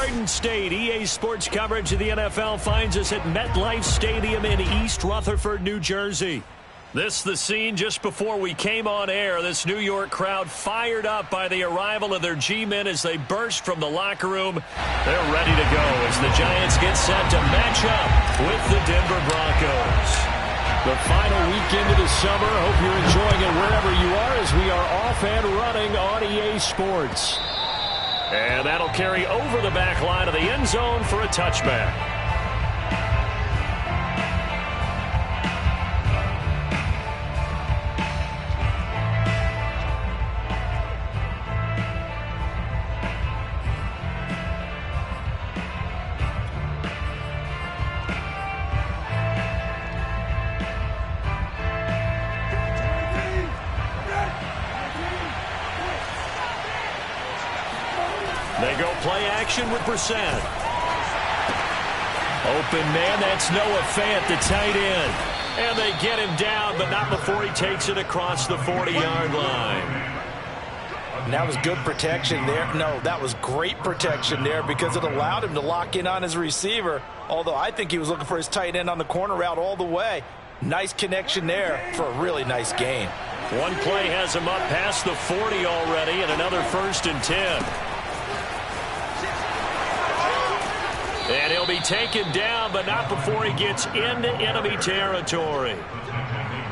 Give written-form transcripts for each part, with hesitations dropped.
Garden State. EA Sports coverage of the NFL finds us at MetLife Stadium in East Rutherford, New Jersey. This the scene just before we came on air. This New York crowd fired up by the arrival of their G-men as they burst from the locker room. They're ready to go as the Giants get set to match up with the Denver Broncos. The final weekend of the summer. Hope you're enjoying it wherever you are as we are off and running on EA Sports. And that'll carry over the back line of the end zone for a touchback. They go play action with Brissett. Open man, that's Noah Fant, the tight end. And they get him down, but not before he takes it across the 40-yard line. And that was good protection there. No, that was great protection there because it allowed him to lock in on his receiver. Although I think he was looking for his tight end on the corner route all the way. Nice connection there for a really nice gain. One play has him up past the 40 already, and another 1st and 10. And he'll be taken down, but not before he gets into enemy territory.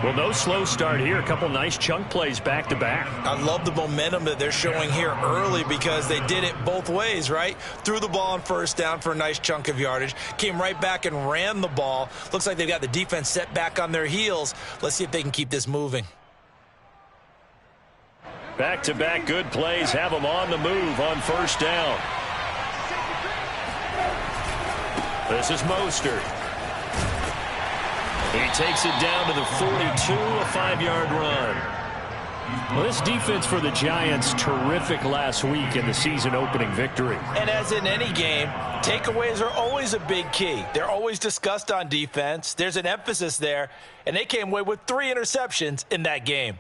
Well, no slow start here. A couple nice chunk plays back-to-back. I love the momentum that they're showing here early because they did it both ways, right? Threw the ball on 1st down for a nice chunk of yardage. Came right back and ran the ball. Looks like they've got the defense set back on their heels. Let's see if they can keep this moving. Back-to-back good plays have them on the move on 1st down. This is Mostert. He takes it down to the 42, a 5-yard run. Well, this defense for the Giants, terrific last week in the season-opening victory. And as in any game, takeaways are always a big key. They're always discussed on defense. There's an emphasis there, and they came away with 3 interceptions in that game.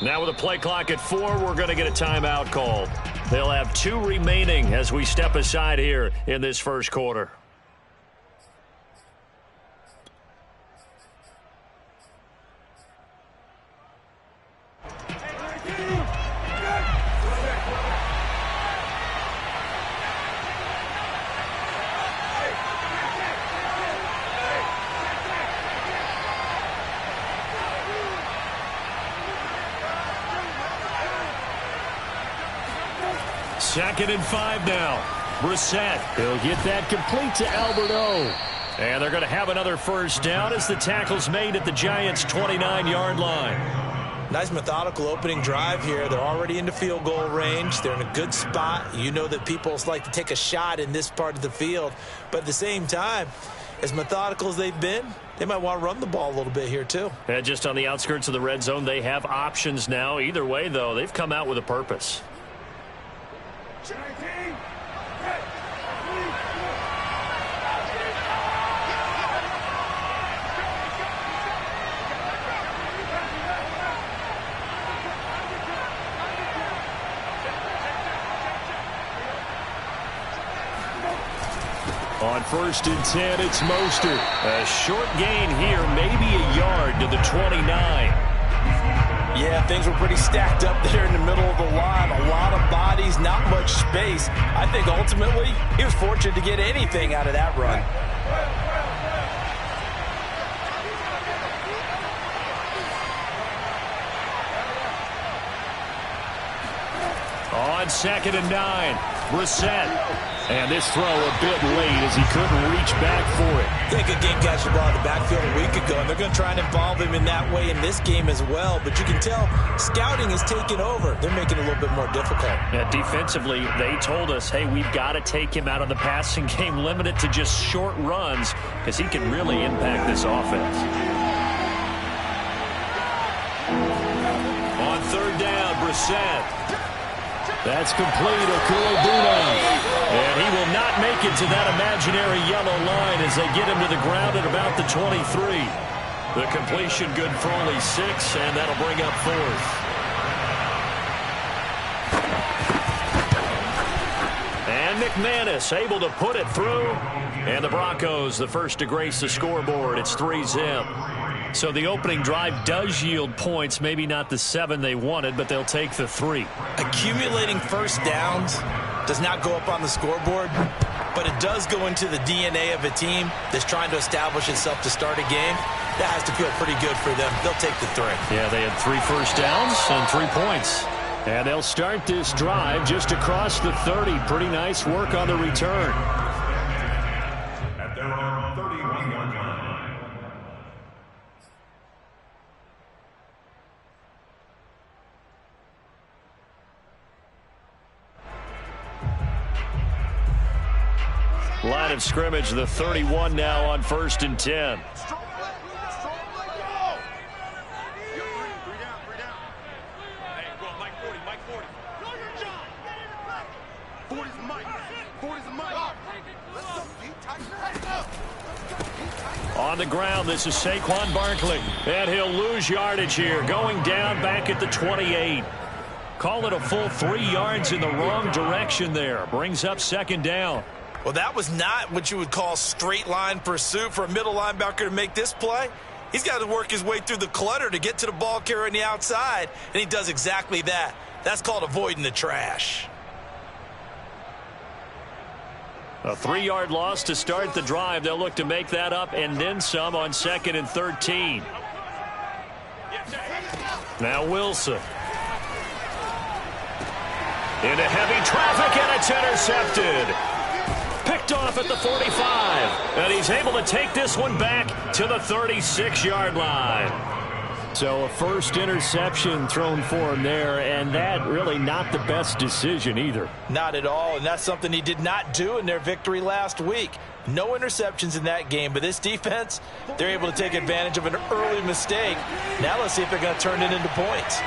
Now with a play clock at 4, we're going to get a timeout called. They'll have 2 remaining as we step aside here in this first quarter. Second and 5 now. Brissett, he'll get that complete to Alberto. And they're going to have another 1st down as the tackle's made at the Giants' 29-yard line. Nice methodical opening drive here. They're already into field goal range. They're in a good spot. You know that people like to take a shot in this part of the field. But at the same time, as methodical as they've been, they might want to run the ball a little bit here too. And just on the outskirts of the red zone, they have options now. Either way, though, they've come out with a purpose. On 1st and 10, it's Mostert. A short gain here, maybe a yard to the 29. Yeah, things were pretty stacked up there in the middle of the line. A lot of bodies, not much space. I think ultimately he was fortunate to get anything out of that run. On 2nd and 9, Brissett. And this throw a bit late as he couldn't reach back for it. I think a game catch the ball in the backfield a week ago, and they're going to try and involve him in that way in this game as well. But you can tell scouting is taking over. They're making it a little bit more difficult. Yeah, defensively, they told us, hey, we've got to take him out of the passing game, limit it to just short runs, because he can really impact this offense. Brissett. That's complete. Okuro-Buna. And he will not make it to that imaginary yellow line as they get him to the ground at about the 23. The completion good for only 6, and that'll bring up 4th. And McManus able to put it through. And the Broncos, the first to grace the scoreboard. It's 3-zip. So the opening drive does yield points, maybe not the 7 they wanted, but they'll take the 3. Accumulating first downs does not go up on the scoreboard, but it does go into the DNA of a team that's trying to establish itself to start a game. That has to feel pretty good for them. They'll take the 3. Yeah, they had 3 first downs and 3 points. And they'll start this drive just across the 30. Pretty nice work on the return. Line of scrimmage, the 31 now on 1st and 10. On the ground, this is Saquon Barkley. And he'll lose yardage here. Going down back at the 28. Call it a full 3 yards in the wrong direction there. Brings up 2nd down. Well, that was not what you would call straight line pursuit for a middle linebacker to make this play. He's got to work his way through the clutter to get to the ball carrier on the outside, and he does exactly that. That's called avoiding the trash. A 3-yard loss to start the drive. They'll look to make that up and then some on 2nd and 13. Now Wilson. Into heavy traffic, and it's intercepted. Picked off at the 45. And he's able to take this one back to the 36-yard line. So a first interception thrown for him there, and that really not the best decision either. Not at all, and that's something he did not do in their victory last week. No interceptions in that game, but this defense, they're able to take advantage of an early mistake. Now let's see if they're going to turn it into points.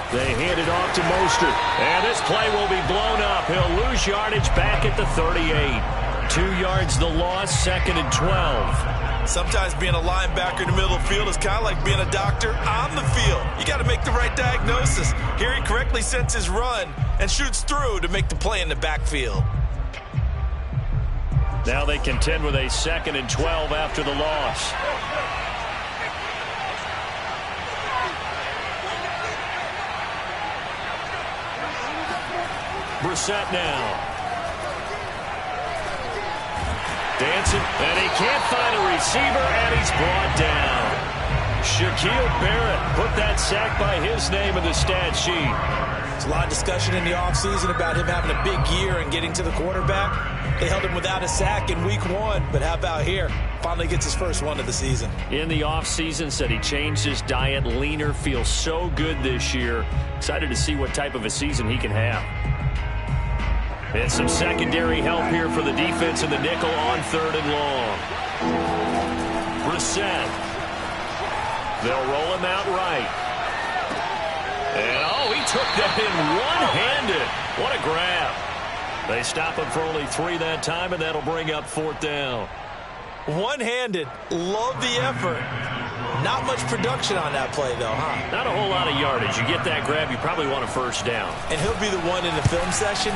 They hand it off to Mostert, and this play will be blown up. He'll lose yardage back at the 38. 2 yards the loss, 2nd and 12. Sometimes being a linebacker in the middle of the field is kind of like being a doctor on the field. You got to make the right diagnosis. Here he correctly sets his run and shoots through to make the play in the backfield. Now they contend with a 2nd and 12 after the loss. Brissett now. Dancing, and he can't find a receiver, and he's brought down. Shaquille Barrett put that sack by his name in the stat sheet. There's a lot of discussion in the offseason about him having a big year and getting to the quarterback. They held him without a sack in week 1, but how about here? Finally gets his first one of the season. In the offseason, said he changed his diet, leaner, feels so good this year. Excited to see what type of a season he can have. And some secondary help here for the defense in the nickel on 3rd and long. Brissett. They'll roll him out right. And, oh, he took that in one-handed. What a grab. They stop him for only 3 that time, and that'll bring up 4th down. One-handed. Love the effort. Not much production on that play, though, huh? Not a whole lot of yardage. You get that grab, you probably want a 1st down. And he'll be the one in the film session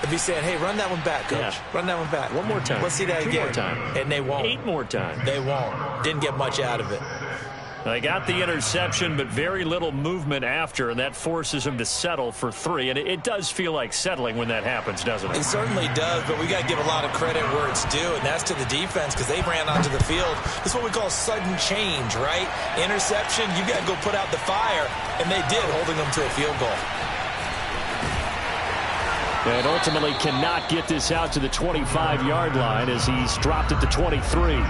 to be saying, hey, run that one back, Coach. Yeah. Run that one back. One more time. Let's see that 2 again. more time. And they won't. 8 more times. They won't. Didn't get much out of it. They got the interception, but very little movement after, and that forces him to settle for 3. And it does feel like settling when that happens, doesn't it? It certainly does, but we got to give a lot of credit where it's due, and that's to the defense because they ran onto the field. This is what we call sudden change, right? Interception, you got to go put out the fire, and they did, holding them to a field goal. And ultimately cannot get this out to the 25-yard line as he's dropped at the 23.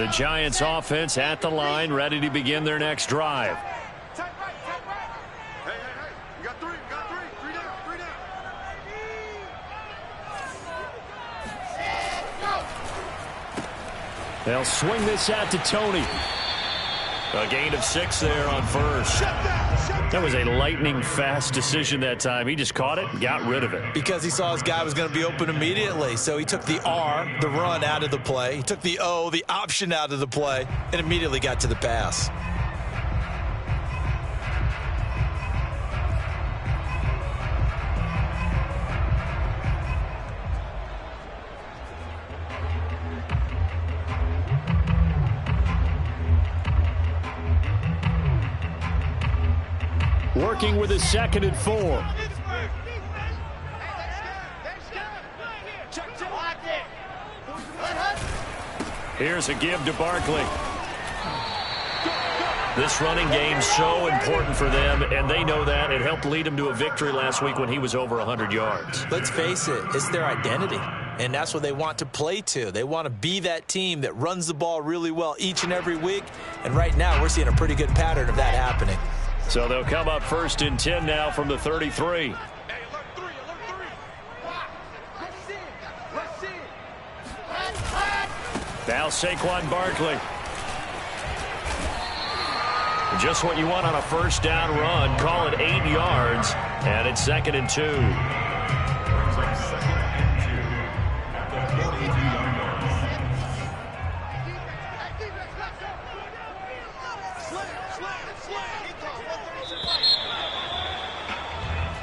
The Giants offense at the line, ready to begin their next drive. They'll swing this out to Tony. A gain of 6 there on first. That was a lightning-fast decision that time. He just caught it and got rid of it. Because he saw his guy was going to be open immediately. So he took the R, the run, out of the play. He took the O, the option, out of the play, and immediately got to the pass. Working with his 2nd and 4. Here's a give to Barkley. This running game's so important for them, and they know that. It helped lead them to a victory last week when he was over 100 yards. Let's face it, it's their identity, and that's what they want to play to. They want to be that team that runs the ball really well each and every week, and right now we're seeing a pretty good pattern of that happening. So they'll come up 1st and 10 now from the 33. Now Saquon Barkley. Just what you want on a 1st down run. Call it 8 yards, and it's 2nd and 2.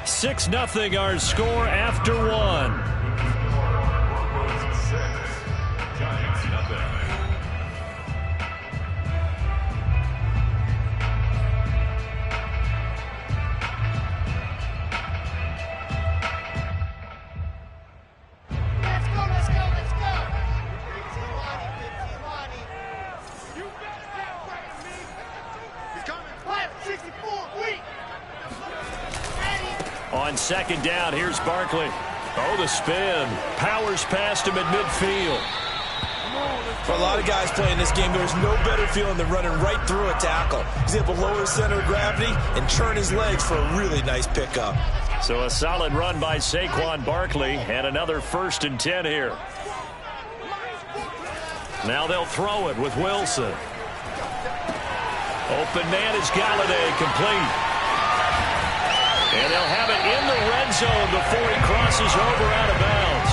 Six nothing our score after 1. On 2nd down, here's Barkley. Oh, the spin. Powers past him at midfield. For a lot of guys playing this game, there's no better feeling than running right through a tackle. He's able to lower his center of gravity and turn his legs for a really nice pickup. So a solid run by Saquon Barkley, and another 1st and 10 here. Now they'll throw it with Wilson. Open man is Galladay, complete. And they'll have it in the red zone before he crosses over out of bounds.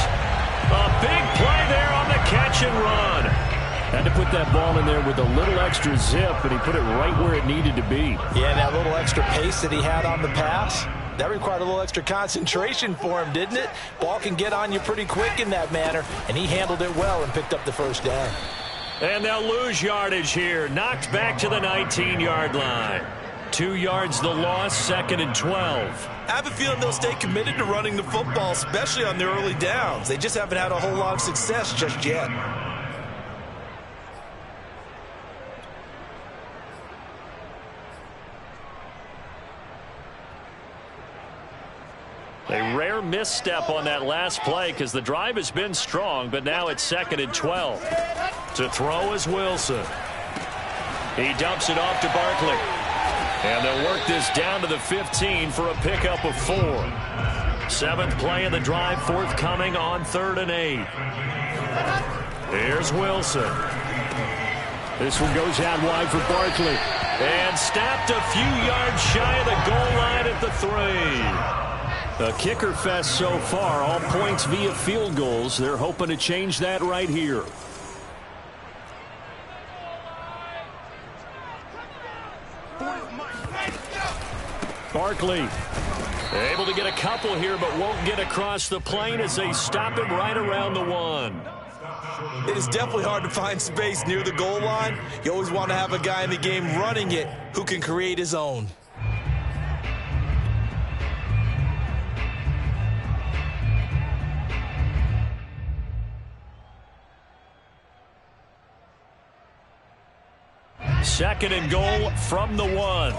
A big play there on the catch and run. Had to put that ball in there with a little extra zip, and he put it right where it needed to be. Yeah, that little extra pace that he had on the pass, that required a little extra concentration for him, didn't it? Ball can get on you pretty quick in that manner, and he handled it well and picked up the 1st down. And they'll lose yardage here. Knocked back to the 19-yard line. 2 yards the loss, 2nd and 12. I have a feeling they'll stay committed to running the football, especially on their early downs. They just haven't had a whole lot of success just yet. A rare misstep on that last play because the drive has been strong, but now it's 2nd and 12. To throw is Wilson. He dumps it off to Barkley. And they'll work this down to the 15 for a pickup of 4. 7th play of the drive forthcoming on 3rd and 8. Here's Wilson. This one goes out wide for Barkley. And snapped a few yards shy of the goal line at the 3. A kicker fest so far, all points via field goals. They're hoping to change that right here. Barkley able to get a couple here, but won't get across the plane as they stop him right around the 1. It is definitely hard to find space near the goal line. You always want to have a guy in the game running it who can create his own. Second and goal from the 1.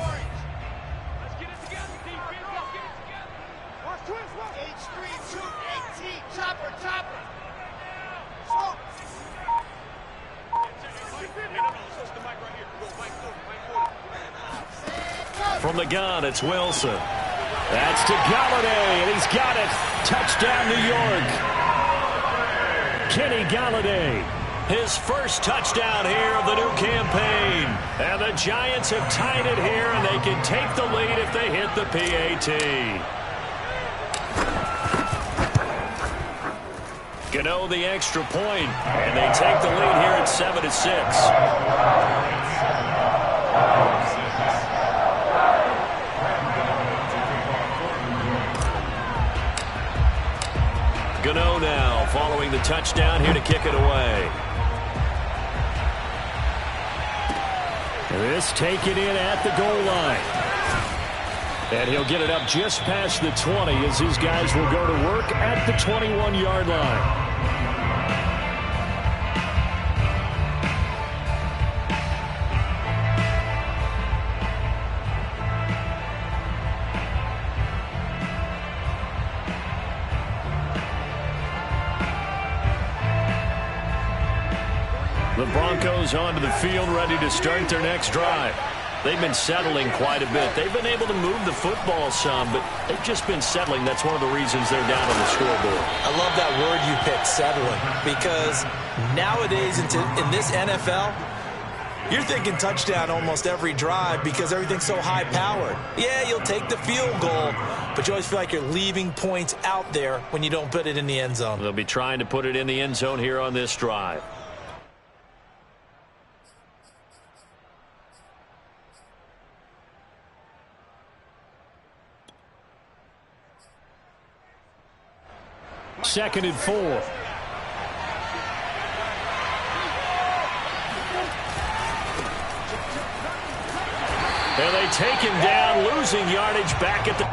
From the gun, it's Wilson. That's to Galladay, and he's got it. Touchdown, New York. Kenny Galladay, his first touchdown here of the new campaign. And the Giants have tied it here, and they can take the lead if they hit the PAT. Gano the extra point, and they take the lead here at 7-6. Gano now following the touchdown here to kick it away. This taken in at the goal line. And he'll get it up just past the 20 as his guys will go to work at the 21-yard line. The Broncos onto the field, ready to start their next drive. They've been settling quite a bit. They've been able to move the football some, but they've just been settling. That's one of the reasons they're down on the scoreboard. I love that word you picked, settling, because nowadays in this NFL, you're thinking touchdown almost every drive because everything's so high-powered. Yeah, you'll take the field goal, but you always feel like you're leaving points out there when you don't put it in the end zone. They'll be trying to put it in the end zone here on this drive. Second and 4. And they take him down, losing yardage back at the...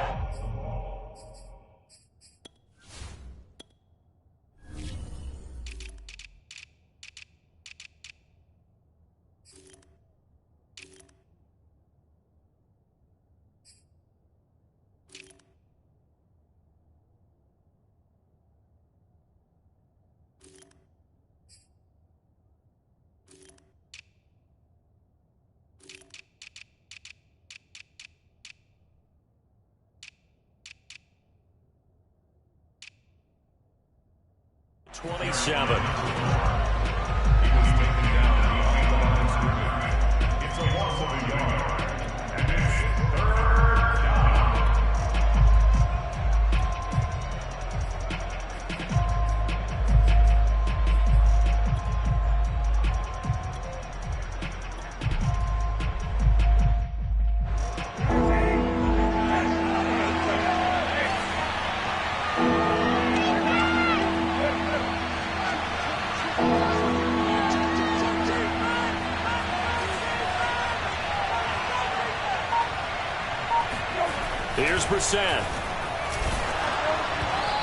Here's Brissett.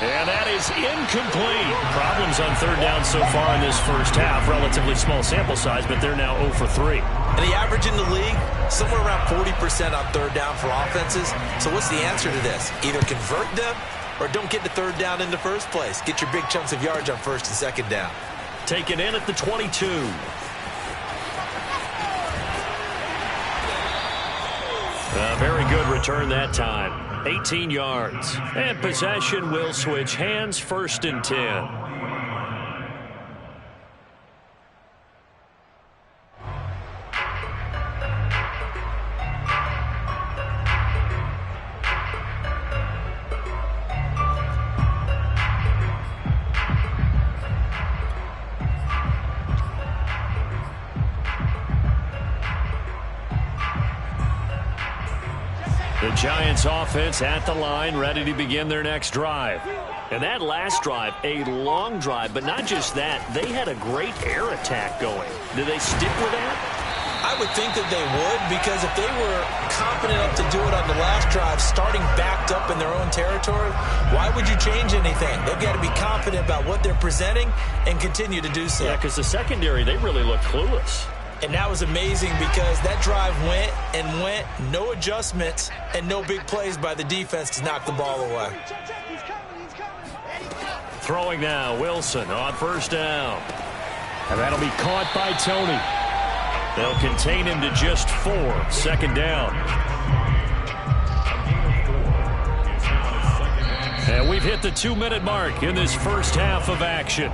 And that is incomplete. Problems on third down so far in this first half. Relatively small sample size, but they're now 0 for 3. And the average in the league, somewhere around 40% on third down for offenses. So what's the answer to this? Either convert them or don't get the third down in the first place. Get your big chunks of yards on first and second down. Taken in at the 22. A very good return that time. 18 yards. And possession will switch hands, 1st and 10. The Giants offense at the line, ready to begin their next drive. And that last drive, a long drive, but not just that. They had a great air attack going. Do they stick with that? I would think that they would, because if they were confident enough to do it on the last drive, starting backed up in their own territory, why would you change anything? They've got to be confident about what they're presenting and continue to do so. Yeah, because the secondary, they really look clueless. And that was amazing because that drive went and went, no adjustments, and no big plays by the defense to knock the ball away. Throwing now, Wilson on first down. And that'll be caught by Tony. They'll contain him to just 4, second down. And we've hit the 2-minute mark in this first half of action.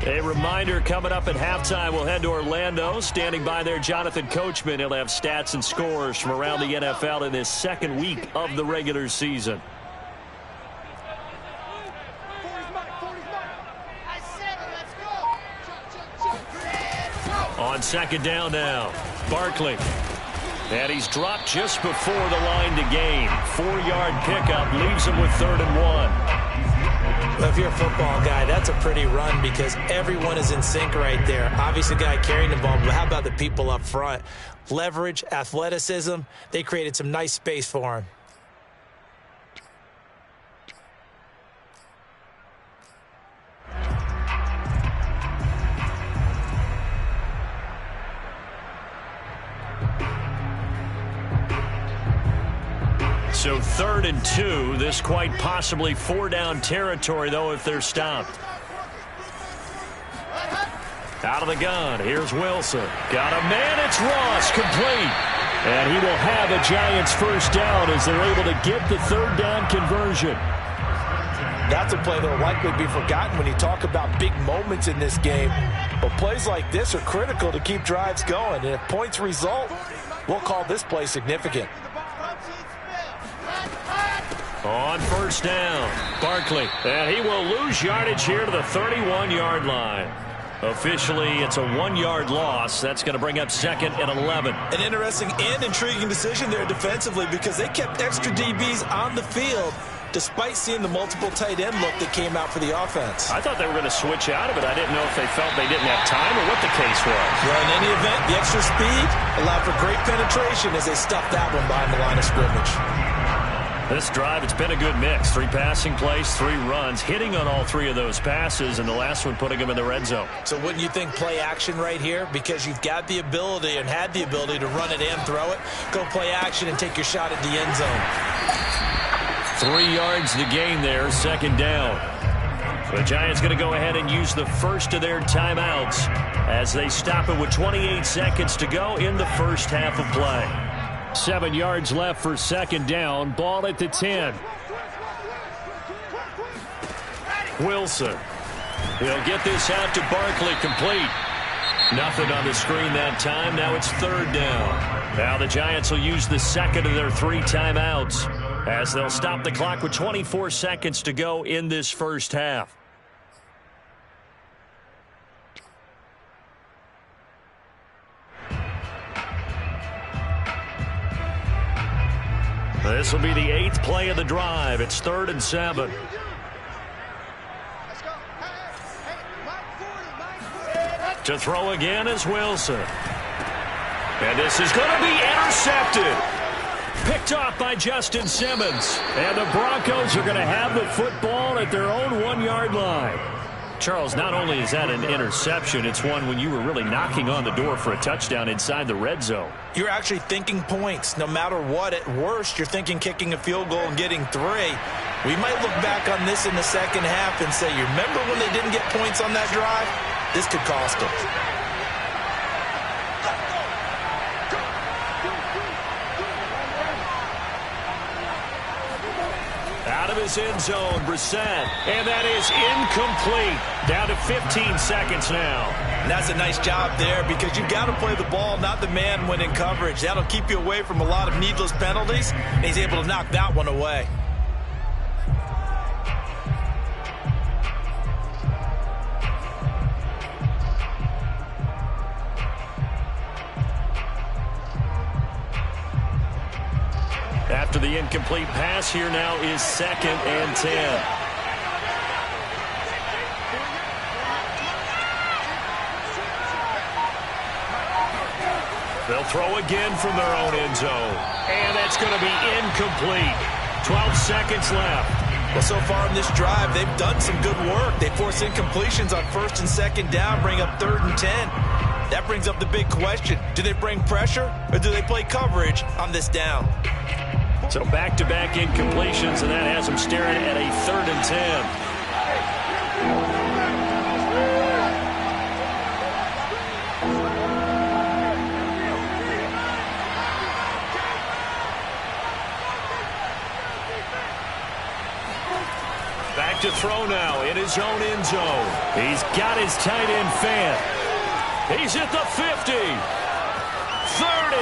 A reminder, coming up at halftime, we'll head to Orlando. Standing by there, Jonathan Coachman. He'll have stats and scores from around the NFL in this second week of the regular season. On second down now, Barkley. And he's dropped just before the line to gain. 4-yard pickup leaves him with 3rd and 1. Well, if you're a football guy, that's a pretty run because everyone is in sync right there. Obviously, the guy carrying the ball, but how about the people up front? Leverage, athleticism, they created some nice space for him. So 3rd and 2, this quite possibly 4-down territory, though, if they're stopped. Out of the gun, here's Wilson. Got a man, it's Ross, complete. And he will have a Giants first down as they're able to get the 3rd down conversion. That's a play that will likely be forgotten when you talk about big moments in this game. But plays like this are critical to keep drives going. And if points result, we'll call this play significant. On first down, Barkley. And he will lose yardage here to the 31-yard line. Officially, it's a 1-yard loss. That's going to bring up 2nd and 11. An interesting and intriguing decision there defensively because they kept extra DBs on the field despite seeing the multiple tight end look that came out for the offense. I thought they were going to switch out of it. I didn't know if they felt they didn't have time or what the case was. Well, in any event, the extra speed allowed for great penetration as they stuffed that one behind the line of scrimmage. This drive, it's been a good mix. 3 passing plays, 3 runs, hitting on all 3 of those passes, and the last one putting them in the red zone. So wouldn't you think play action right here? Because you've got the ability and had the ability to run it and throw it. Go play action and take your shot at the end zone. 3 yards to gain there, 2nd down. The Giants going to go ahead and use the first of their timeouts as they stop it with 28 seconds to go in the first half of play. 7 yards left for 2nd down. Ball at the 10. Wilson. He'll get this out to Barkley, complete. Nothing on the screen that time. Now it's 3rd down. Now the Giants will use the second of their 3 timeouts as they'll stop the clock with 24 seconds to go in this first half. This will be the 8th play of the drive. It's 3rd and 7. To throw again is Wilson. And this is going to be intercepted. Picked off by Justin Simmons. And the Broncos are going to have the football at their own 1-yard line. Charles, not only is that an interception, it's one when you were really knocking on the door for a touchdown inside the red zone. You're actually thinking points. No matter what, at worst, you're thinking kicking a field goal and getting 3. We might look back on this in the second half and say, you remember when they didn't get points on that drive? This could cost them. Out of his end zone, Brissett. And that is incomplete. Down to 15 seconds now. And that's a nice job there because you've got to play the ball, not the man when in coverage. That'll keep you away from a lot of needless penalties, and he's able to knock that one away. After the incomplete pass, here now is 2nd and 10. They'll throw again from their own end zone. And that's going to be incomplete. 12 seconds left. Well, so far in this drive, they've done some good work. They force incompletions on 1st and 2nd down, bring up 3rd and 10. That brings up the big question. Do they bring pressure or do they play coverage on this down? So back-to-back incompletions, and that has him staring at a 3rd and 10. Back to throw now in his own end zone. He's got his tight end fan. He's at the 50, 30,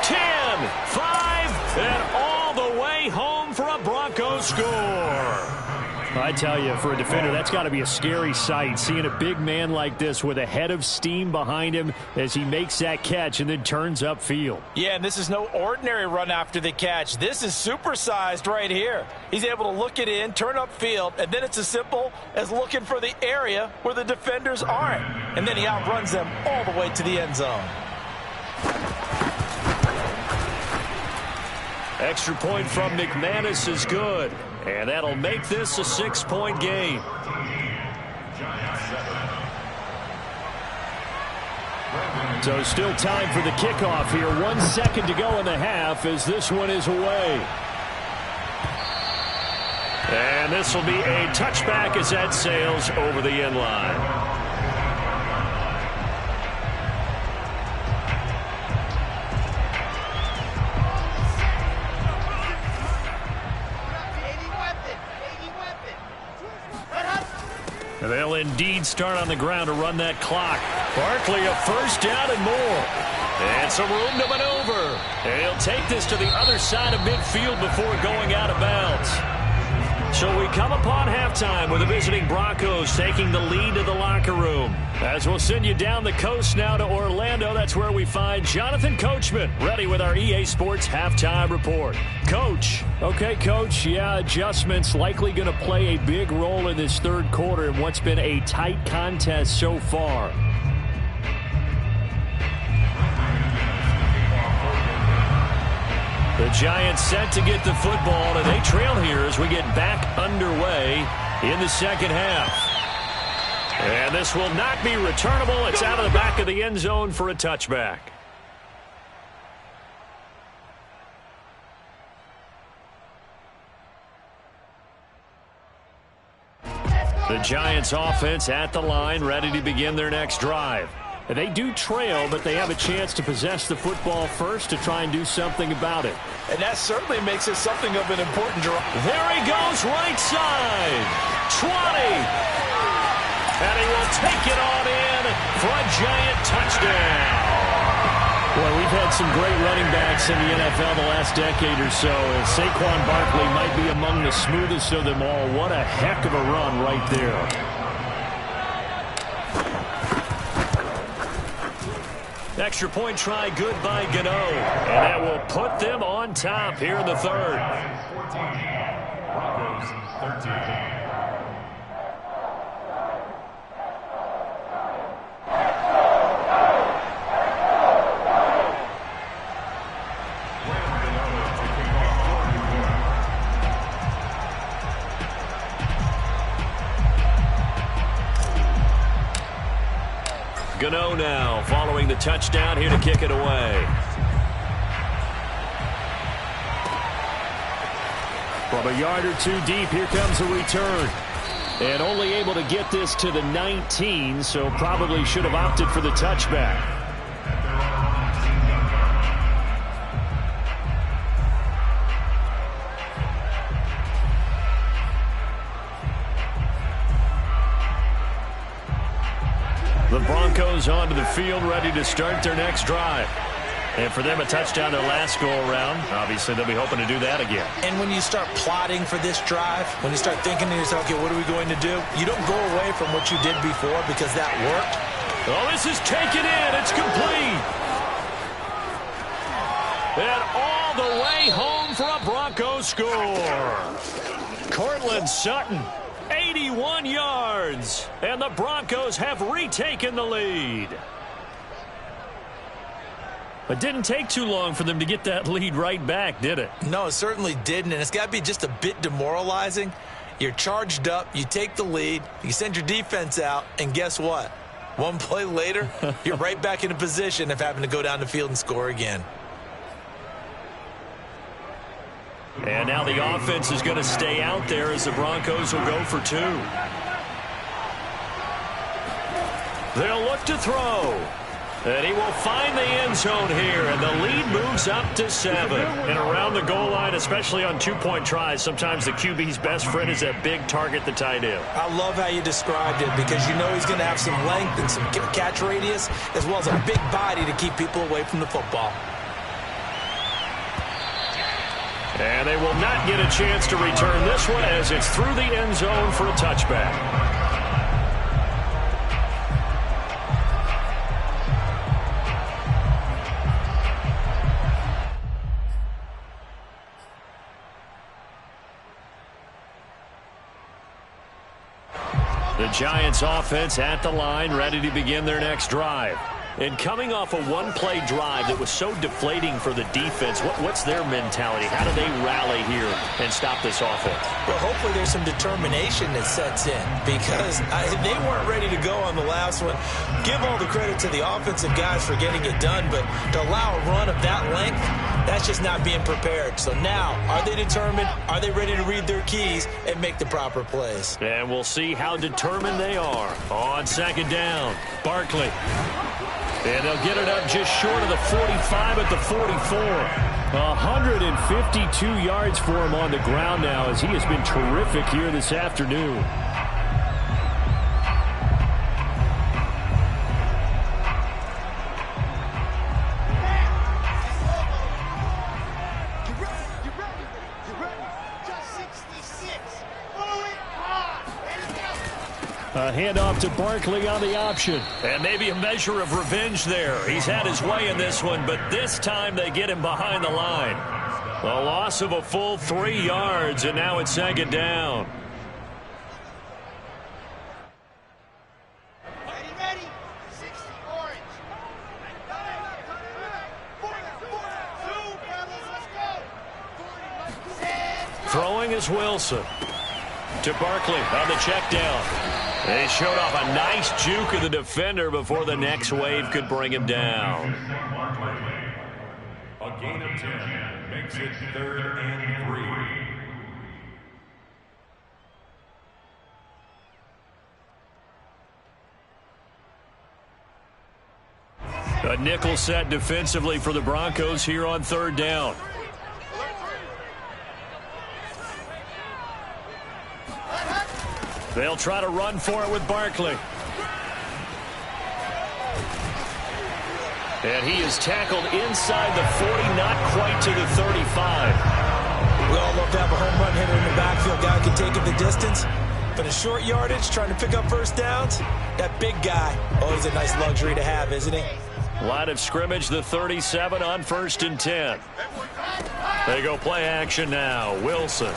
10, 5, and all the way home for a Broncos score. I tell you, for a defender, that's got to be a scary sight, seeing a big man like this with a head of steam behind him as he makes that catch and then turns upfield. Yeah, and this is no ordinary run after the catch. This is supersized right here. He's able to look it in, turn upfield, and then it's as simple as looking for the area where the defenders aren't. And then he outruns them all the way to the end zone. Extra point from McManus is good. And that'll make this a 6-point game. So still time for the kickoff here. 1 second to go in the half as this one is away. And this will be a touchback as that sails over the end line. They'll indeed start on the ground to run that clock. Barkley a 1st down and more. And some room to maneuver. He'll take this to the other side of midfield before going out of bounds. So we come upon halftime with the visiting Broncos taking the lead to the locker room. As we'll send you down the coast now to Orlando, that's where we find Jonathan Coachman ready with our EA Sports halftime report. Coach. Okay, Coach. Yeah, adjustments likely going to play a big role in this 3rd quarter in what's been a tight contest so far. The Giants set to get the football, and they trail here as we get back underway in the 2nd half. And this will not be returnable. It's out of the back of the end zone for a touchback. The Giants offense at the line, ready to begin their next drive. They do trail, but they have a chance to possess the football first to try and do something about it. And that certainly makes it something of an important drive. There he goes, right side. 20. And he will take it on in for a Giant touchdown. Boy, we've had some great running backs in the NFL the last decade or so. And Saquon Barkley might be among the smoothest of them all. What a heck of a run right there. Extra point try good by Gano. And that will put them on top here in the 3rd. Broncos 13. Gano now following the touchdown here to kick it away. From a yard or 2 deep, here comes a return. And only able to get this to the 19, so probably should have opted for the touchback. The Broncos onto the field, ready to start their next drive. And for them, a touchdown their last go-around. Obviously, they'll be hoping to do that again. And when you start plotting for this drive, when you start thinking to yourself, okay, what are we going to do? You don't go away from what you did before because that worked. Oh, this is taken in. It's complete. And all the way home for a Broncos score. Cortland Sutton. 81 yards, and the Broncos have retaken the lead. It didn't take too long for them to get that lead right back, did it? No, it certainly didn't, and it's got to be just a bit demoralizing. You're charged up, you take the lead, you send your defense out, and guess what? One play later, you're right back in a position of having to go down the field and score again. And now the offense is going to stay out there as the Broncos will go for 2. They'll look to throw. And he will find the end zone here, and the lead moves up to 7. And around the goal line, especially on 2-point tries, sometimes the QB's best friend is that big target, the tight end. I love how you described it because you know he's going to have some length and some catch radius as well as a big body to keep people away from the football. And they will not get a chance to return this one as it's through the end zone for a touchback. The Giants offense at the line, ready to begin their next drive. And coming off a one-play drive that was so deflating for the defense, what's their mentality? How do they rally here and stop this offense? Well, hopefully there's some determination that sets in because they weren't ready to go on the last one. Give all the credit to the offensive guys for getting it done, but to allow a run of that length, that's just not being prepared. So now, are they determined? Are they ready to read their keys and make the proper plays? And we'll see how determined they are. On second down, Barkley. And they'll get it up just short of the 45 at the 44. 152 yards for him on the ground now as he has been terrific here this afternoon. A handoff to Barkley on the option. And maybe a measure of revenge there. He's had his way in this one, but this time they get him behind the line. A loss of a full 3 yards, and now it's second down. Ready. 60 orange. Throwing is Wilson. To Barkley on the check down. They showed off a nice juke of the defender before the next wave could bring him down. A gain of 10 makes it 3rd and 3. A nickel set defensively for the Broncos here on 3rd down. They'll try to run for it with Barkley. And he is tackled inside the 40, not quite to the 35. We all love to have a home run hitter in the backfield. Guy can take it the distance. But in short yardage, trying to pick up first downs, that big guy, always a nice luxury to have, isn't he? Line of scrimmage, the 37 on 1st and 10. They go play action now. Wilson.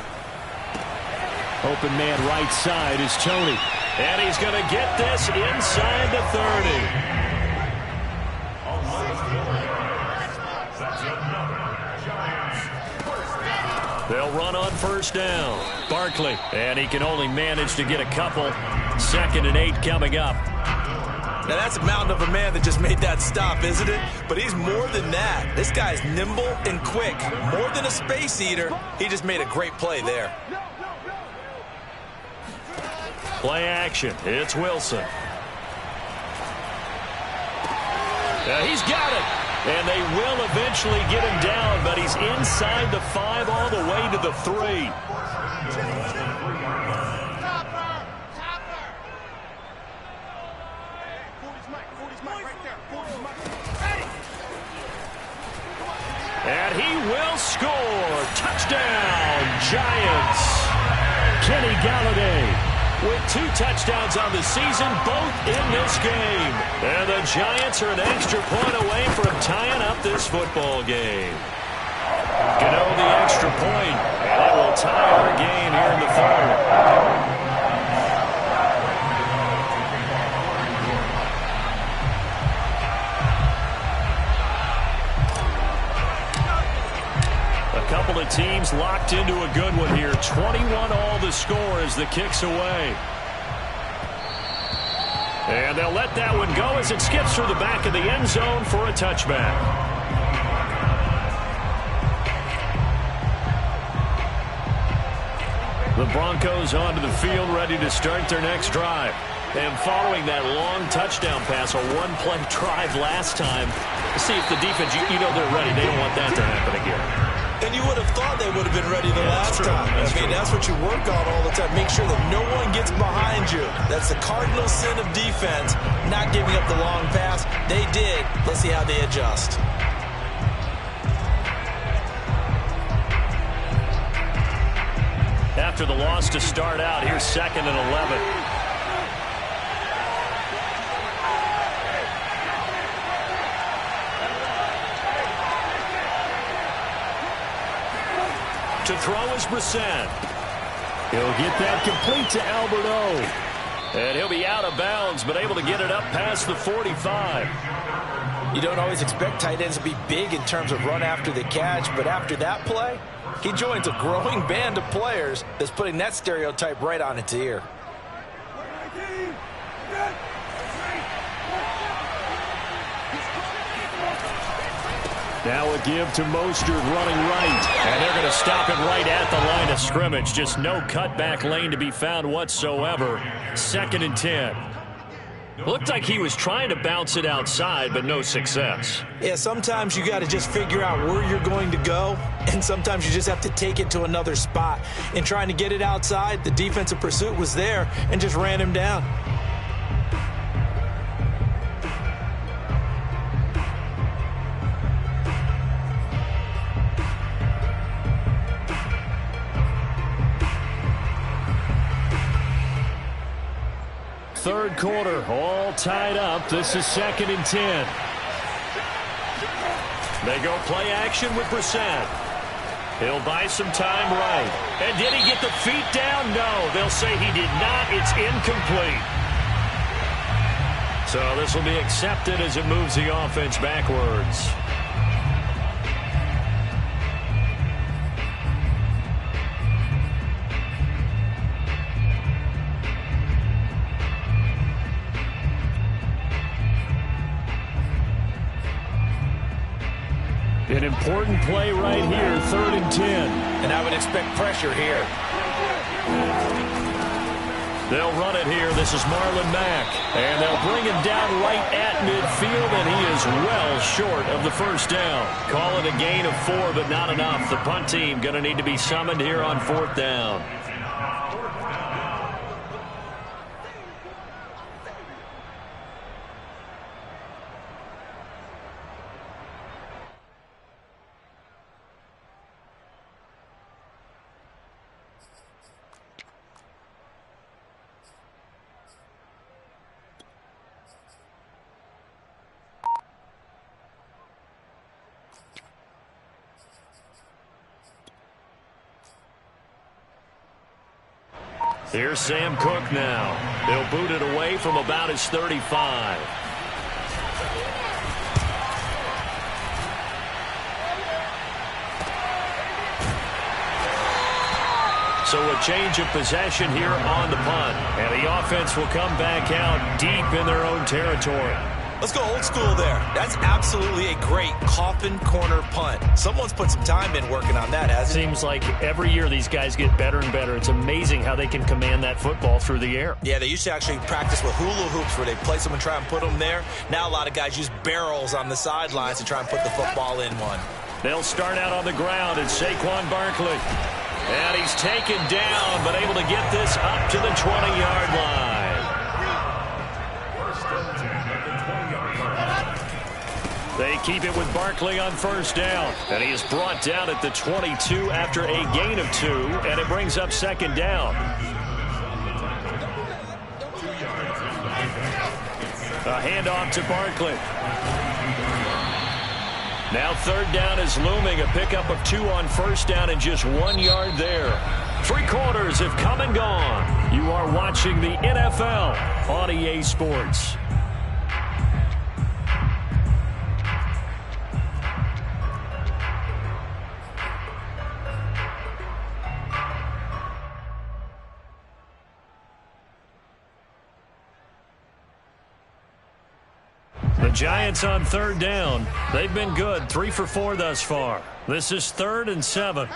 Open man right side is Tony. And he's going to get this inside the 30. They'll run on first down. Barkley. And he can only manage to get a couple. 2nd and 8 coming up. Now that's a mountain of a man that just made that stop, isn't it? But he's more than that. This guy's nimble and quick. More than a space eater. He just made a great play there. Play action. It's Wilson. He's got it. And they will eventually get him down, but he's inside the 5 all the way to the 3. And he will score. Touchdown, Giants. Kenny Galladay with 2 touchdowns on the season, both in this game. And the Giants are an extra point away from tying up this football game. Gano the extra point, and it will tie our game here in the 3rd. A couple of teams locked into a good one here. 21 all the score as the kick's away. And they'll let that one go as it skips through the back of the end zone for a touchback. Broncos onto the field, ready to start their next drive. And following that long touchdown pass, a one-play drive last time, see if the defense, you know they're ready. They don't want that to happen again. And you would have thought they would have been ready the last time. That's what you work on all the time. Make sure that no one gets behind you. That's the cardinal sin of defense, not giving up the long pass. They did. Let's see how they adjust. After the loss to start out, here's 2nd and 11. To throw is Brissett. He'll get that complete to Albert O. And he'll be out of bounds, but able to get it up past the 45. You don't always expect tight ends to be big in terms of run after the catch, but after that play, he joins a growing band of players that's putting that stereotype right on its ear. Now a give to Mostert running right. And they're going to stop it right at the line of scrimmage. Just no cutback lane to be found whatsoever. 2nd and 10. Looked like he was trying to bounce it outside, but no success. Yeah, sometimes you got to just figure out where you're going to go, and sometimes you just have to take it to another spot. In trying to get it outside, the defensive pursuit was there and just ran him down. Third quarter, all tied up. This is 2nd and 10. They go play action with Brissett. He'll buy some time right. And did he get the feet down? No, they'll say he did not. It's incomplete. So this will be accepted as it moves the offense backwards. An important play right here, 3rd and 10. And I would expect pressure here. They'll run it here. This is Marlon Mack. And they'll bring him down right at midfield, and he is well short of the first down. Call it a gain of 4, but not enough. The punt team going to need to be summoned here on 4th down. Here's Sam Cook now. He'll boot it away from about his 35. So a change of possession here on the punt. And the offense will come back out deep in their own territory. Let's go old school there. That's absolutely a great coffin corner punt. Someone's put some time in working on that, hasn't it? Seems like every year these guys get better and better. It's amazing how they can command that football through the air. Yeah, they used to actually practice with hula hoops where they play someone, try and put them there. Now a lot of guys use barrels on the sidelines to try and put the football in one. They'll start out on the ground. It's Saquon Barkley. And he's taken down, but able to get this up to the 20-yard line. They keep it with Barkley on first down. And he is brought down at the 22 after a gain of 2. And it brings up 2nd down. A handoff to Barkley. Now 3rd down is looming. A pickup of 2 on first down and just 1 yard there. 3 quarters have come and gone. You are watching the NFL on EA Sports. The Giants on 3rd down. They've been good. 3 for 4 thus far. This is 3rd and 7.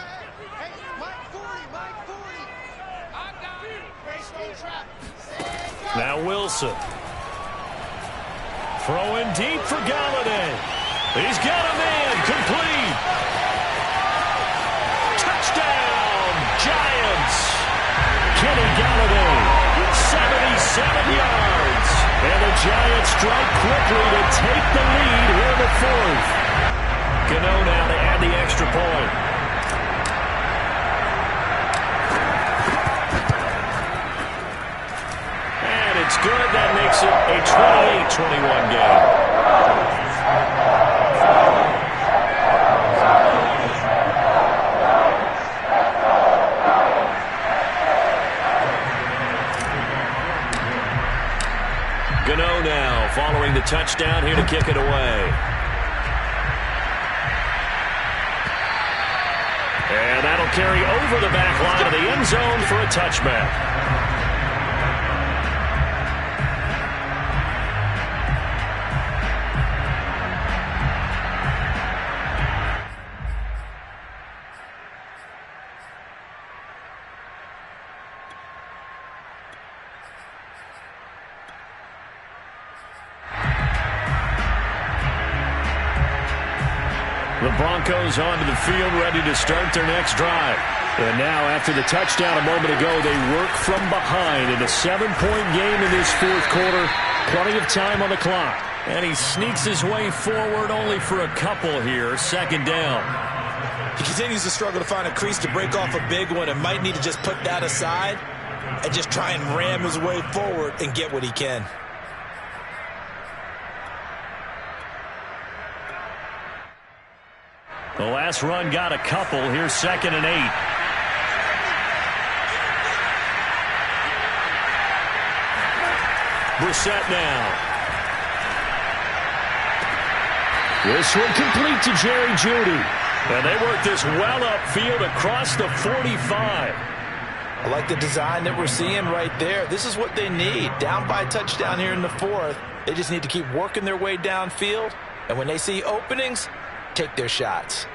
Now Wilson. Throwing deep for Galladay. He's got a man. Complete. Touchdown, Giants. Kenny Galladay, 77 yards. And the Giants strike quickly to take the lead here in the fourth. Gano now to add the extra point. And it's good. That makes it a 28-21 game. Gano now following the touchdown here to kick it away. And that'll carry over the back line of the end zone for a touchback. The Broncos onto the field, ready to start their next drive. And now, after the touchdown a moment ago, they work from behind in a 7-point game in this fourth quarter. Plenty of time on the clock. And he sneaks his way forward only for a couple here. Second down. He continues to struggle to find a crease to break off a big one and might need to just put that aside and just try and ram his way forward and get what he can. The last run got a couple. Here's 2nd and 8. Brissett now. This one complete to Jerry Jeudy. And they work this well upfield across the 45. I like the design that we're seeing right there. This is what they need. Down by a touchdown here in the fourth. They just need to keep working their way downfield. And when they see openings, take their shots.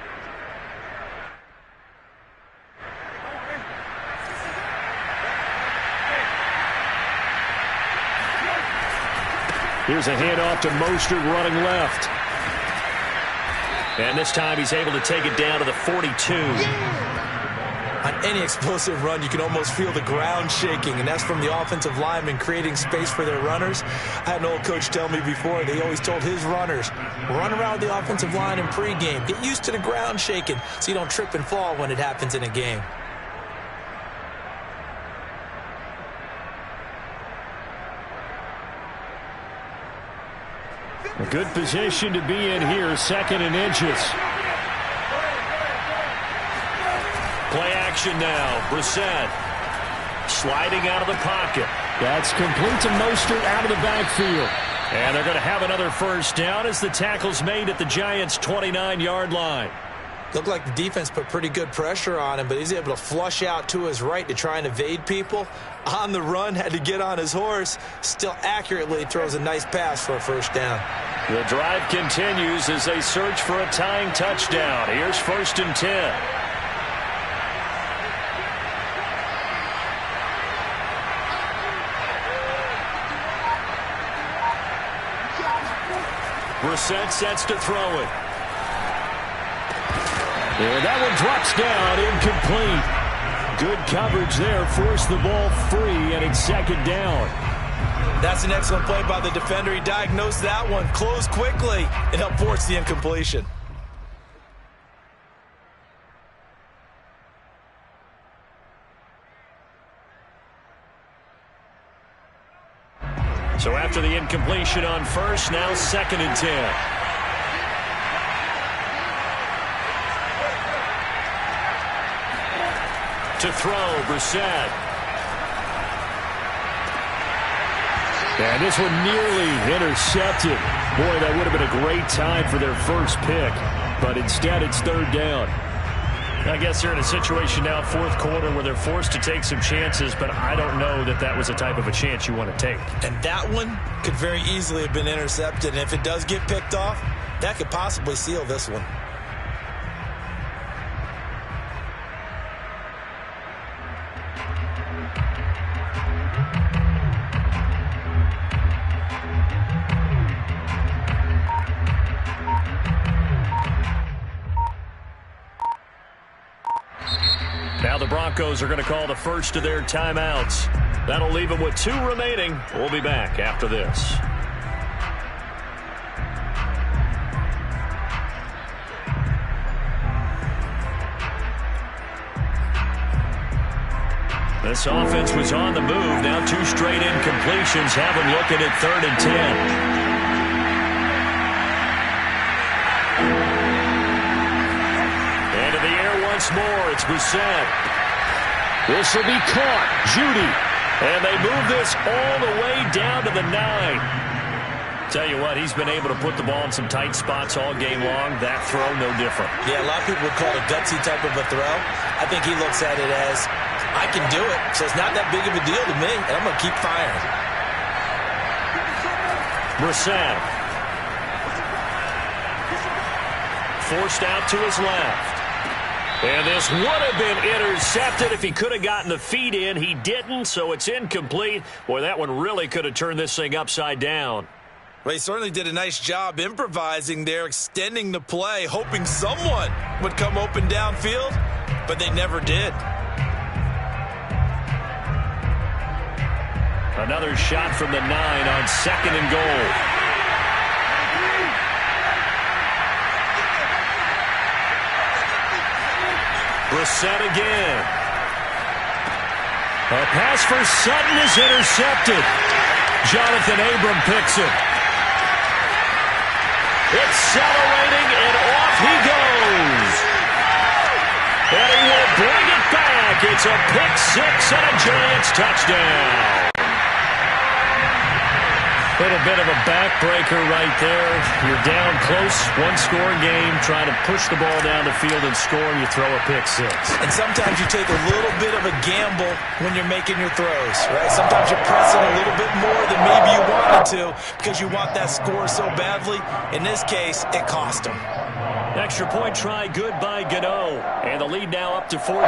Here's a handoff to Mostert running left. And this time he's able to take it down to the 42. On any explosive run, you can almost feel the ground shaking, and that's from the offensive linemen creating space for their runners. I had an old coach tell me before, they always told his runners, run around the offensive line in pregame. Get used to the ground shaking so you don't trip and fall when it happens in a game. A good position to be in here, 2nd and inches. Play action now. Brissett sliding out of the pocket. That's complete to Mostert out of the backfield. And they're going to have another first down as the tackle's made at the Giants' 29-yard line. Looked like the defense put pretty good pressure on him, but he's able to flush out to his right to try and evade people. On the run, had to get on his horse. Still accurately throws a nice pass for a first down. The drive continues as they search for a tying touchdown. Here's 1st and 10. Brissett sets to throw it. And that one drops down, incomplete. Good coverage there, forced the ball free, and it's 2nd down. That's an excellent play by the defender. He diagnosed that one, closed quickly, and helped force the incompletion. So after the incompletion on first, now 2nd and 10. To throw, Brissett. And this one nearly intercepted. Boy, that would have been a great time for their first pick. But instead, it's 3rd down. I guess they're in a situation now, 4th quarter, where they're forced to take some chances, but I don't know that that was the type of a chance you want to take. And that one could very easily have been intercepted. And if it does get picked off, that could possibly seal this one. Now the Broncos are going to call the first of their timeouts. That'll leave them with 2 remaining. We'll be back after this. This offense was on the move. Now 2 straight incompletions have them looking at 3rd and 10. Into the air once more. It's Brissett. This will be caught. Judy. And they move this all the way down to the 9. Tell you what, he's been able to put the ball in some tight spots all game long. That throw, no different. Yeah, a lot of people would call it a gutsy type of a throw. I think he looks at it as, I can do it, so it's not that big of a deal to me, and I'm going to keep firing. Brissett. Forced out to his left. And this would have been intercepted if he could have gotten the feet in. He didn't, so it's incomplete. Boy, that one really could have turned this thing upside down. Well, he certainly did a nice job improvising there, extending the play, hoping someone would come open downfield, but they never did. Another shot from the 9 on 2nd and goal. Brissett again. A pass for Sutton is intercepted. Jonathan Abram picks it. Accelerating, and off he goes. And he will bring it back. It's a pick 6 and a Giants touchdown. Little bit of a backbreaker right there. You're down close, 1-score game, trying to push the ball down the field and score, and you throw a pick 6. And sometimes you take a little bit of a gamble when you're making your throws, right? Sometimes you're pressing a little bit more than maybe you wanted to because you want that score so badly. In this case, it cost him. Extra point try, good by Gano. And the lead now up to 14.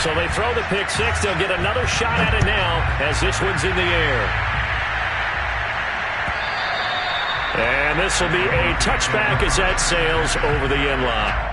So they throw the pick 6. They'll get another shot at it now as this one's in the air. And this will be a touchback as that sails over the end line.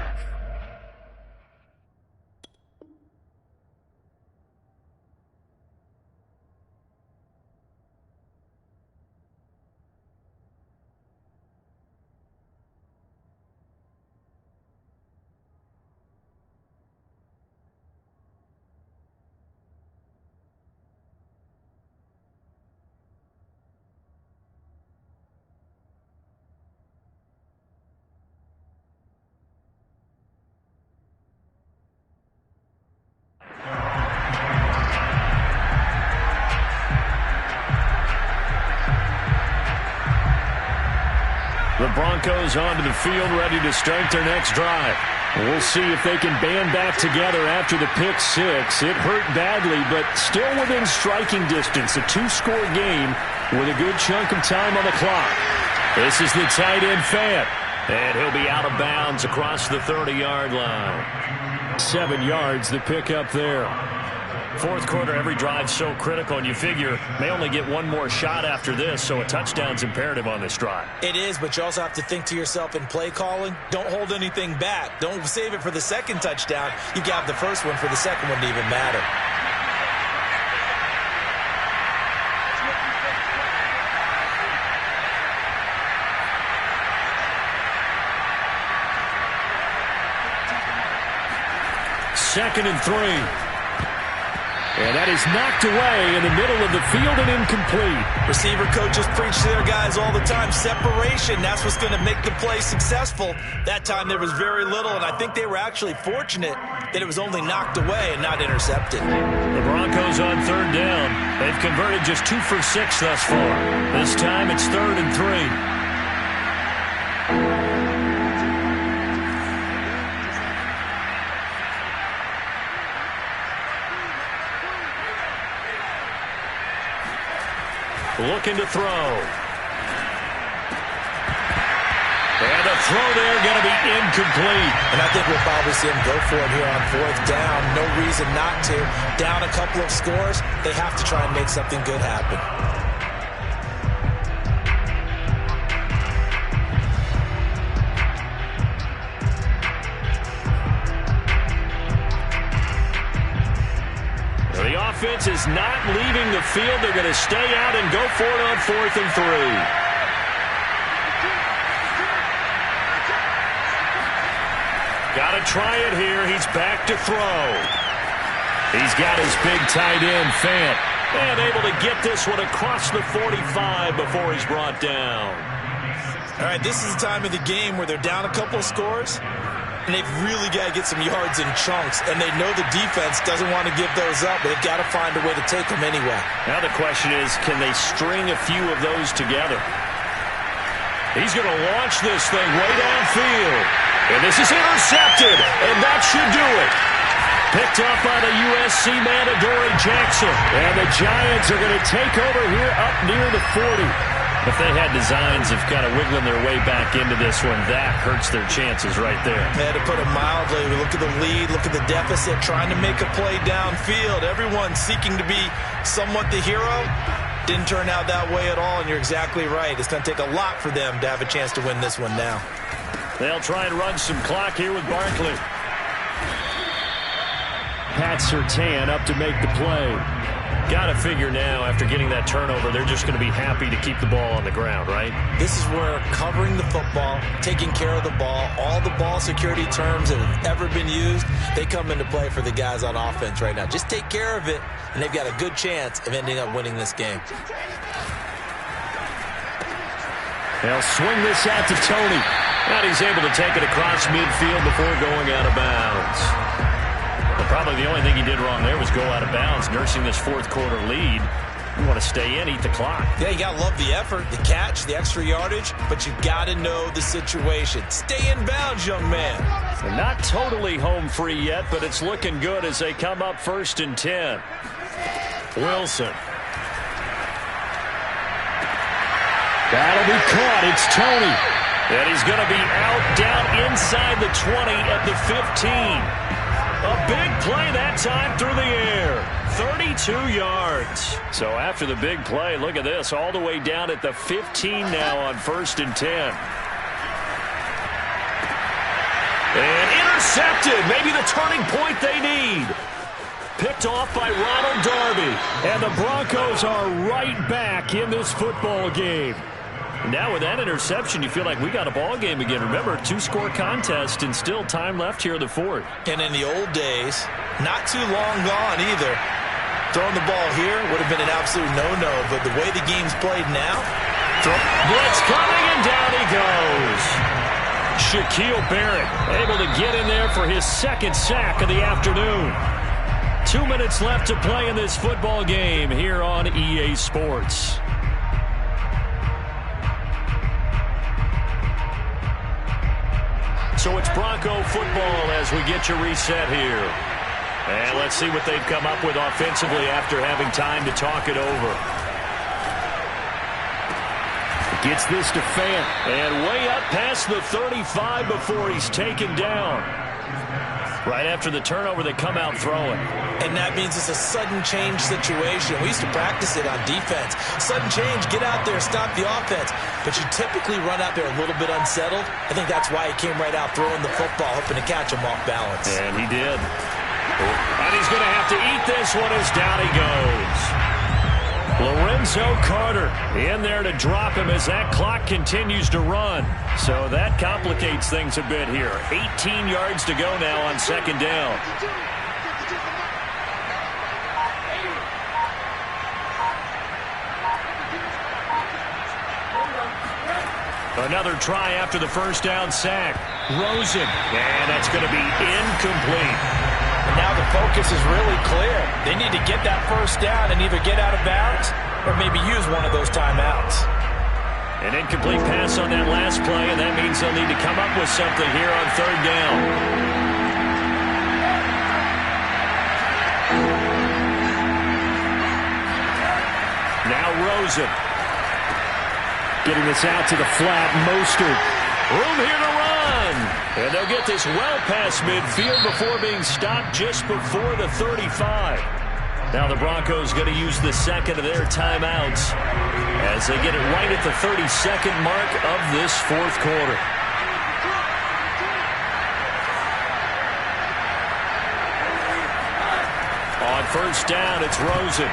The Broncos onto the field, ready to start their next drive. We'll see if they can band back together after the pick 6. It hurt badly, but still within striking distance. A 2-score game with a good chunk of time on the clock. This is the tight end Fant, and he'll be out of bounds across the 30-yard line. 7 yards, the pickup there. Fourth quarter, every drive's so critical, and you figure may only get one more shot after this, so a touchdown's imperative on this drive. It is, but you also have to think to yourself in play calling, don't hold anything back. Don't save it for the second touchdown. You got the first one for the second one to even matter. Second and 3. And that is knocked away in the middle of the field and incomplete. Receiver coaches preach to their guys all the time. Separation, that's what's going to make the play successful. That time there was very little, and I think they were actually fortunate that it was only knocked away and not intercepted. The Broncos on 3rd down. They've converted just 2 for 6 thus far. This time it's 3rd and 3. Looking to throw. And the throw there going to be incomplete. And I think we'll probably see him go for it here on 4th down. No reason not to. Down a couple of scores, they have to try and make something good happen. defense is not leaving the field. They're going to stay out and go for it on 4th and 3. Got to try it here. He's back to throw. He's got his big tight end, Fant. And able to get this one across the 45 before he's brought down. All right, this is the time of the game where they're down a couple of scores, and they've really got to get some yards in chunks, and they know the defense doesn't want to give those up, but they've got to find a way to take them anyway. Now the question is, can they string a few of those together? He's going to launch this thing way downfield. And this is intercepted, and that should do it. Picked up by the USC man, Adoree Jackson. And the Giants are going to take over here up near the 40. If they had designs of kind of wiggling their way back into this one, that hurts their chances right there. Yeah, to put it mildly, we look at the lead, look at the deficit, trying to make a play downfield. Everyone seeking to be somewhat the hero. Didn't turn out that way at all, and you're exactly right. It's going to take a lot for them to have a chance to win this one now. They'll try and run some clock here with Barkley. Pat Surtain up to make the play. Got to figure now, after getting that turnover, they're just going to be happy to keep the ball on the ground, right? This is where covering the football, taking care of the ball, all the ball security terms that have ever been used, they come into play for the guys on offense right now. Just take care of it, and they've got a good chance of ending up winning this game. They'll swing this out to Tony. And he's able to take it across midfield before going out of bounds. Well, probably the only thing he did wrong there was go out of bounds, nursing this fourth quarter lead. You want to stay in, eat the clock. Yeah, you got to love the effort, the catch, the extra yardage, but you got to know the situation. Stay in bounds, young man. And not totally home free yet, but it's looking good as they come up 1st and 10. Wilson. That'll be caught. It's Tony. And he's going to be out down inside the 20 at the 15. A big play that time through the air. 32 yards. So after the big play, look at this. All the way down at the 15 now on 1st and 10. And intercepted. Maybe the turning point they need. Picked off by Ronald Darby. And the Broncos are right back in this football game. Now with that interception, you feel like we got a ball game again. Remember, 2-score contest and still time left here in the 4th. And in the old days, not too long gone either. Throwing the ball here would have been an absolute no-no, but the way the game's played now, blitz coming, and down he goes. Shaquille Barrett able to get in there for his 2nd sack of the afternoon. 2 minutes left to play in this football game here on EA Sports. So it's Bronco football as we get you reset here. And let's see what they've come up with offensively after having time to talk it over. Gets this to Fant. And way up past the 35 before he's taken down. Right after the turnover, they come out throwing. And that means it's a sudden change situation. We used to practice it on defense. Sudden change, get out there, stop the offense. But you typically run out there a little bit unsettled. I think that's why he came right out throwing the football, hoping to catch him off balance. And he did. And he's going to have to eat this one as down he goes. Lorenzo Carter in there to drop him as that clock continues to run. So that complicates things a bit here. 18 yards to go now on 2nd down. Another try after the 1st down sack. Rosen. And that's going to be incomplete. And now the focus is really clear. They need to get that 1st down and either get out of bounds or maybe use one of those timeouts. An incomplete pass on that last play, and that means they'll need to come up with something here on 3rd down. Now Rosen. Getting this out to the flat. Mostert. Room here to run. And they'll get this well past midfield before being stopped just before the 35. Now the Broncos going to use the 2nd of their timeouts as they get it right at the 32nd mark of this 4th quarter. On first down, it's Rosen.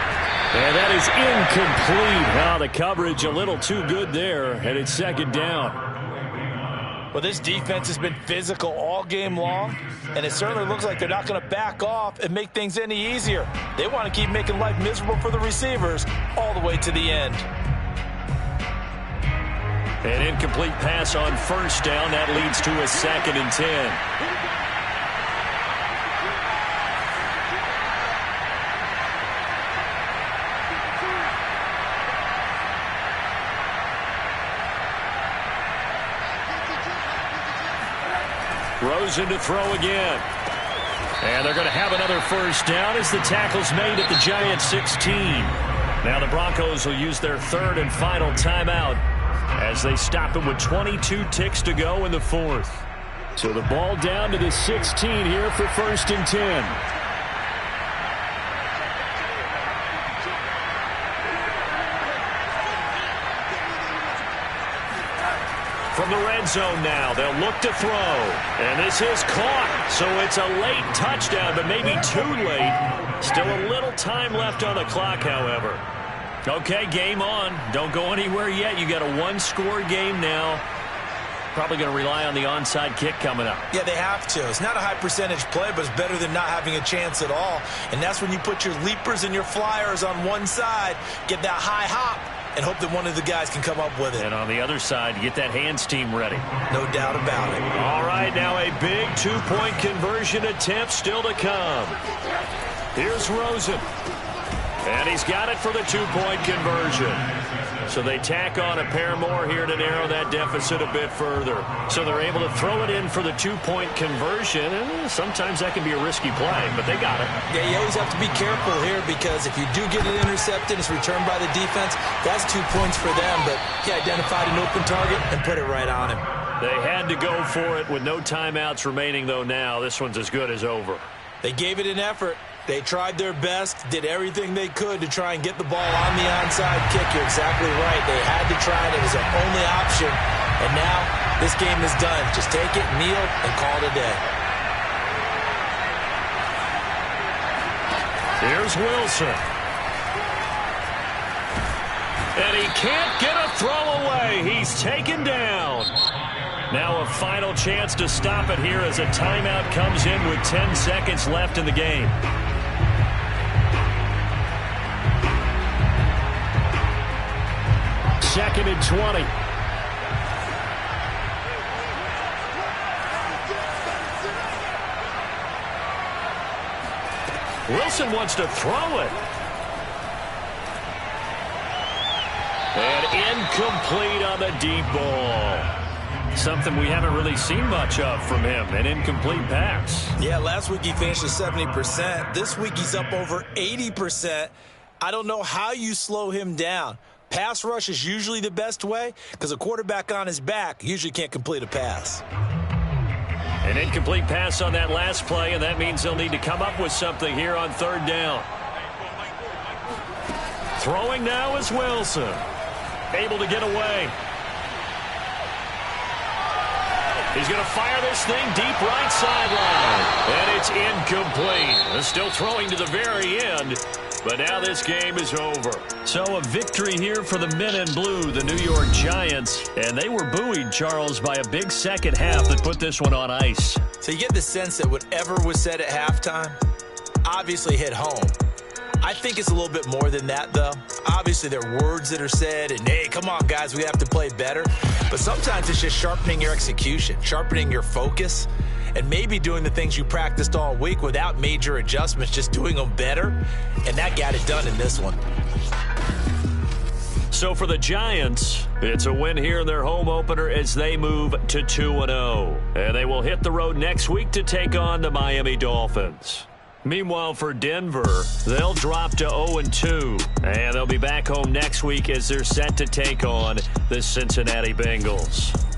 And that is incomplete. Now the coverage a little too good there, and it's second down. Well, this defense has been physical all game long, and it certainly looks like they're not going to back off and make things any easier. They want to keep making life miserable for the receivers all the way to the end. An incomplete pass on first down. That leads to a 2nd and 10. Rosen to throw again. And they're going to have another first down as the tackle's made at the Giants' 16. Now the Broncos will use their 3rd and final timeout as they stop it with 22 ticks to go in the 4th. So the ball down to the 16 here for 1st and 10. From the red zone now, they'll look to throw. And this is caught. So it's a late touchdown, but maybe too late. Still a little time left on the clock, however. Okay, game on. Don't go anywhere yet. You got a 1-score game now. Probably going to rely on the onside kick coming up. Yeah, they have to. It's not a high percentage play, but it's better than not having a chance at all. And that's when you put your leapers and your flyers on one side, get that high hop, and hope that one of the guys can come up with it. And on the other side, get that hands team ready. No doubt about it. All right, now a big 2-point conversion attempt still to come. Here's Rosen. And he's got it for the 2-point conversion. So they tack on a pair more here to narrow that deficit a bit further. So they're able to throw it in for the 2-point conversion. And sometimes that can be a risky play, but they got it. Yeah, you always have to be careful here because if you do get it intercepted, it's returned by the defense, that's 2 points for them. But he identified an open target and put it right on him. They had to go for it with no timeouts remaining, though, now. This one's as good as over. They gave it an effort. They tried their best, did everything they could to try and get the ball on the onside kick. You're exactly right. They had to try it. It was their only option. And now this game is done. Just take it, kneel, and call it a day. Here's Wilson. And he can't get a throw away. He's taken down. Now a final chance to stop it here as a timeout comes in with 10 seconds left in the game. Second and 20. Wilson wants to throw it. And incomplete on the deep ball. Something we haven't really seen much of from him, an incomplete pass. Yeah, last week he finished at 70%. This week he's up over 80%. I don't know how you slow him down. Pass rush is usually the best way because a quarterback on his back usually can't complete a pass. An incomplete pass on that last play, and that means they'll need to come up with something here on 3rd down. Throwing now is Wilson. Able to get away. He's going to fire this thing deep right sideline. And it's incomplete. Still throwing to the very end. But now this game is over. So a victory here for the men in blue, the New York Giants. And they were buoyed, Charles, by a big second half that put this one on ice. So you get the sense that whatever was said at halftime obviously hit home. I think it's a little bit more than that, though. Obviously, there are words that are said, and, hey, come on, guys, we have to play better. But sometimes it's just sharpening your execution, sharpening your focus, and maybe doing the things you practiced all week without major adjustments, just doing them better. And that got it done in this one. So for the Giants, it's a win here in their home opener as they move to 2-0. And they will hit the road next week to take on the Miami Dolphins. Meanwhile, for Denver, they'll drop to 0-2, and they'll be back home next week as they're set to take on the Cincinnati Bengals.